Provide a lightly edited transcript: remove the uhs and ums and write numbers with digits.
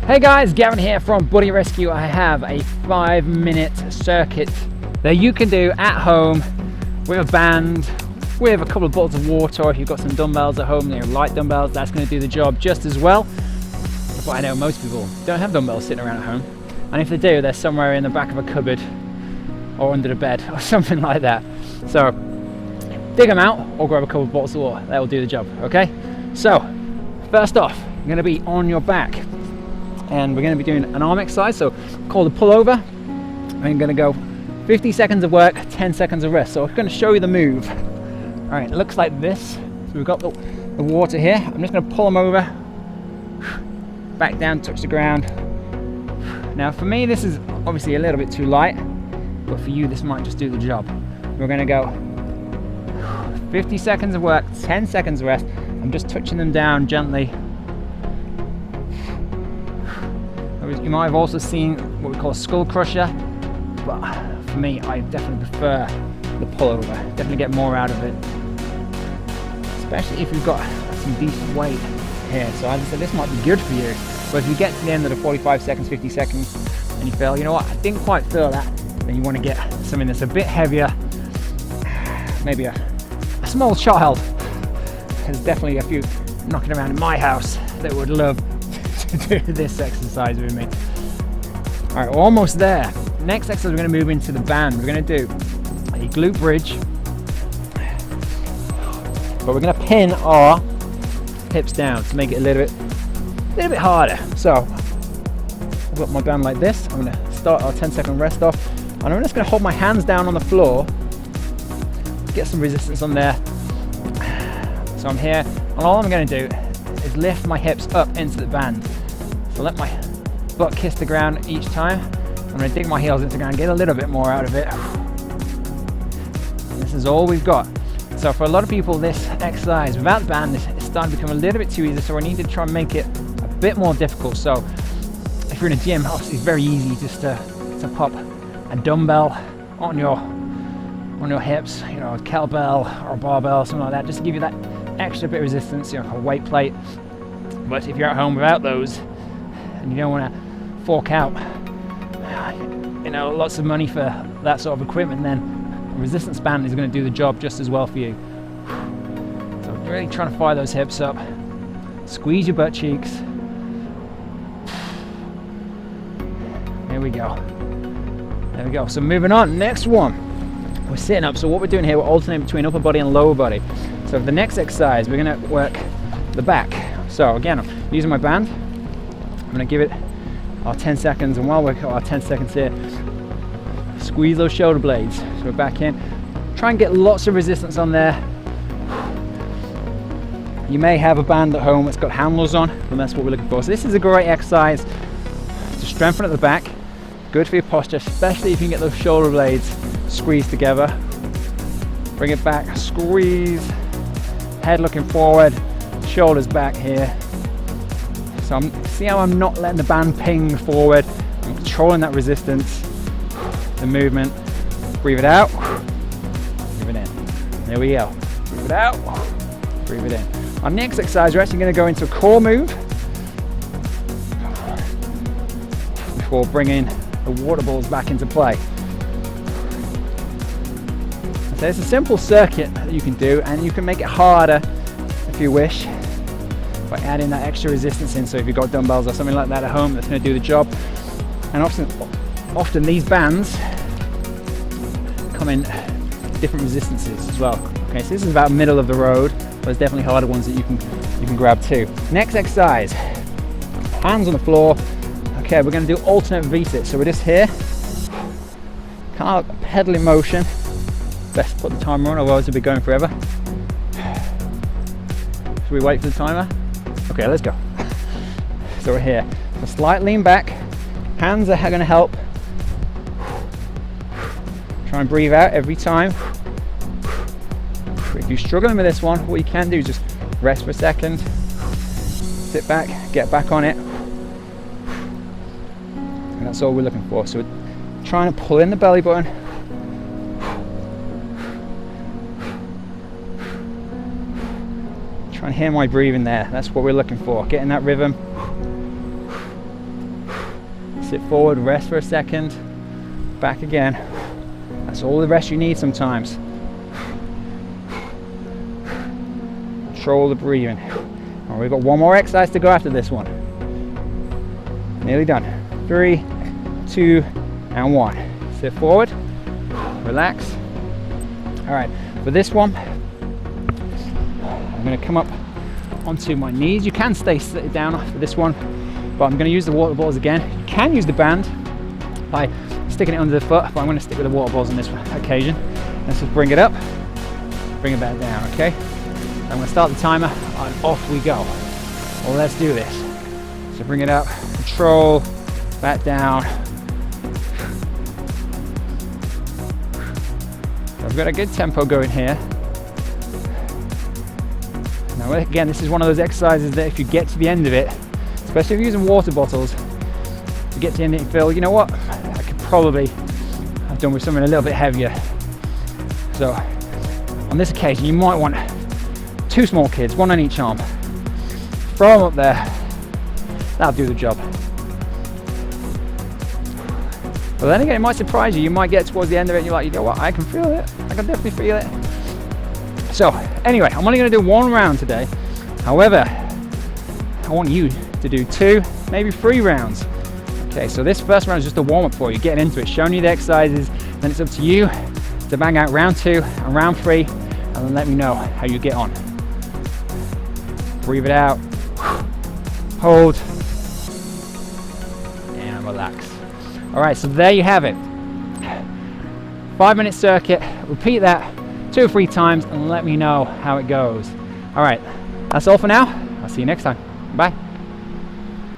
Hey guys, Gavin here from Buddy Rescue. I have a 5-minute circuit that you can do at home with a band, with a couple of bottles of water, or if you've got some dumbbells at home, they're light dumbbells, that's going to do the job just as well. But I know most people don't have dumbbells sitting around at home, and if they do, they're somewhere in the back of a cupboard or under the bed or something like that. So dig them out or grab a couple of bottles of water, that will do the job, okay? So first off, you're going to be on your back, and we're going to be doing an arm exercise, so called a pullover. I'm going to go 50 seconds of work, 10 seconds of rest. So I'm going to show you the move. All right, it looks like this. So we've got the water here. I'm just going to pull them over, back down, touch the ground. Now for me, this is obviously a little bit too light, but for you, this might just do the job. We're going to go 50 seconds of work, 10 seconds of rest. I'm just touching them down gently. You might have also seen what we call a skull crusher, but for me, I definitely prefer the pullover. Definitely get more out of it, especially if you've got some decent weight here. So as I said, this might be good for you, but if you get to the end of the 45 seconds, 50 seconds, and you feel, you know what, I didn't quite feel that, then you want to get something that's a bit heavier, maybe a small child. There's definitely a few knocking around in my house that would love to do this exercise with me. All right, we're almost there. Next exercise, we're going to move into the band. We're going to do a glute bridge, but we're going to pin our hips down to make it a little bit harder. So I've got my band like this. I'm going to start our 10-second rest off, and I'm just going to hold my hands down on the floor, get some resistance on there. So I'm here, and all I'm going to do is lift my hips up into the band. So let my butt kiss the ground each time. I'm going to dig my heels into the ground, get a little bit more out of it. And this is all we've got. So for a lot of people, this exercise without the band is starting to become a little bit too easy, so we need to try and make it a bit more difficult. So if you're in a gym, obviously it's very easy just to pop a dumbbell on your hips, you know, a kettlebell or a barbell, something like that, just to give you that extra bit of resistance, you know, a weight plate. But if you're at home without those and you don't want to fork out, you know, lots of money for that sort of equipment, then a resistance band is going to do the job just as well for you. So really trying to fire those hips up, squeeze your butt cheeks. There we go. There we go. So moving on, next one. We're sitting up, so what we're doing here, we're alternating between upper body and lower body. So for the next exercise, we're going to work the back. So again, I'm using my band. I'm going to give it our 10 seconds, and while we're got our 10 seconds here, squeeze those shoulder blades. So we're back in. Try and get lots of resistance on there. You may have a band at home that's got handles on, and that's what we're looking for. So this is a great exercise to strengthen at the back. Good for your posture, especially if you can get those shoulder blades squeezed together. Bring it back, squeeze, head looking forward, shoulders back here. So see how I'm not letting the band ping forward, I'm controlling that resistance, the movement. Breathe it out, breathe it in. There we go. Breathe it out, breathe it in. Our next exercise, we're actually going to go into a core move before bringing the water balls back into play. So it's a simple circuit that you can do, and you can make it harder if you wish by adding that extra resistance in. So if you've got dumbbells or something like that at home, that's going to do the job. And often these bands come in different resistances as well. Okay, so this is about middle of the road, but there's definitely harder ones that you can grab too. Next exercise, hands on the floor. Okay, we're going to do alternate V-sits. So we're just here, kind of a pedaling motion. Best put the timer on, otherwise it'll be going forever. Should we wait for the timer? Okay, let's go. So we're here. A slight lean back. Hands are going to help. Try and breathe out every time. If you're struggling with this one, what you can do is just rest for a second, sit back, get back on it. And that's all we're looking for. So we're trying to pull in the belly button. Try and hear my breathing there. That's what we're looking for, getting that rhythm. Sit forward, rest for a second, back again. That's all the rest you need sometimes. Control the breathing. And we've got one more exercise to go after this one. Nearly done. 3, 2, and 1. Sit forward, relax. All right, for this one, I'm going to come up onto my knees. You can stay down for this one, but I'm going to use the water balls again. You can use the band by sticking it under the foot, but I'm going to stick with the water balls on this occasion. Let's just bring it up, bring it back down, okay? I'm going to start the timer, and off we go. Well, let's do this. So bring it up, control, back down. So I've got a good tempo going here. Now again, this is one of those exercises that if you get to the end of it, especially if you're using water bottles, you get to the end of it and feel, you know what, I could probably have done with something a little bit heavier. So on this occasion, you might want 2 small kids, 1 on each arm. Throw them up there. That'll do the job. But then again, it might surprise you. You might get towards the end of it and you're like, you know what, I can feel it. I can definitely feel it. So anyway, I'm only going to do 1 round today. However, I want you to do 2, maybe 3 rounds. Okay, so this first round is just a warm-up for you, getting into it, showing you the exercises. Then it's up to you to bang out round 2 and round 3, and then let me know how you get on. Breathe it out, hold, and relax. All right, so there you have it. 5-minute circuit, repeat that 2 or 3 times and let me know how it goes. All right, that's all for now. I'll see you next time. Bye.